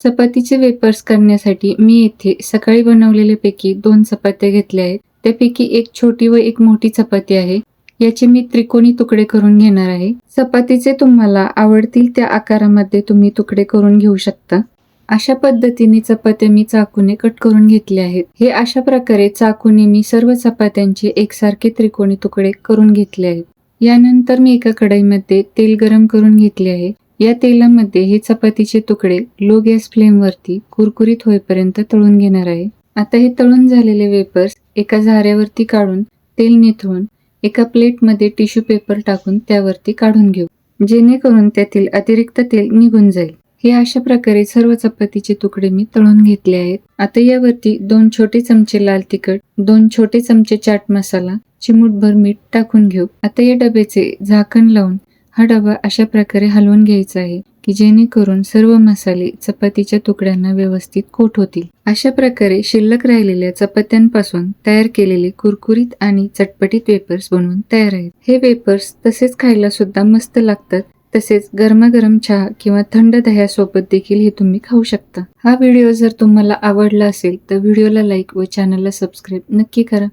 चपातीचे vapours करण्यासाठी मी येथे सकाळी बनवलेले पैकी 2 चपात्या घेतल्या आहेत. त्यापैकी एक छोटी व एक मोठी चपाती आहे. याचे मी त्रिकोणी तुकडे करून घेणार आहे. चपातीचे तुम्हाला आवडतील त्या आकारामध्ये तुम्ही तुकडे करून घेऊ शकता. अशा पद्धतीने चपात्या मी चाकूने कट करून घेतले आहेत. हे अशा प्रकारे चाकूने मी सर्व चपात्यांचे एकसारखे त्रिकोणी तुकडे करून घेतले आहेत. यानंतर मी एका कढईमध्ये तेल गरम करून घेतले आहे. या तेलामध्ये हे चपातीचे तुकडे लो गॅस फ्लेमवरती कुरकुरीत होईपर्यंत तळून घेणार आहे. आता हे तळून झालेले वेपर्स एका झाऱ्यावरती काढून तेल निथळून एका प्लेटमध्ये टिश्यू पेपर टाकून त्यावरती काढून घेऊ, जेणेकरून त्यातील अतिरिक्त तेल निघून जाईल. हे अशा प्रकारे सर्व चपातीचे तुकडे मी तळून घेतले आहेत. आता यावरती 2 छोटे चमचे लाल तिखट, 2 छोटे चमचे चाट मसाला, चिमूटभर मीठ टाकून घेऊ. आता या डब्याचे झाकण लावून हा डबा अशा प्रकारे हलवून घ्यायचा आहे की जेणेकरून सर्व मसाले चपातीच्या तुकड्यांना व्यवस्थित कोट होतील. अशा प्रकारे शिल्लक राहिलेल्या चपात्यांपासून तयार केलेले कुरकुरीत आणि चटपटीत वेपर्स बनवून तयार आहेत. हे वेपर्स तसेच खायला सुद्धा मस्त लागतात. तसेच गरमागरम चहा किंवा थंड दह्यासोबत देखील हे तुम्ही खाऊ शकता. हा व्हिडिओ जर तुम्हाला आवडला असेल तर व्हिडिओला लाईक व चॅनलला सबस्क्राईब नक्की करा.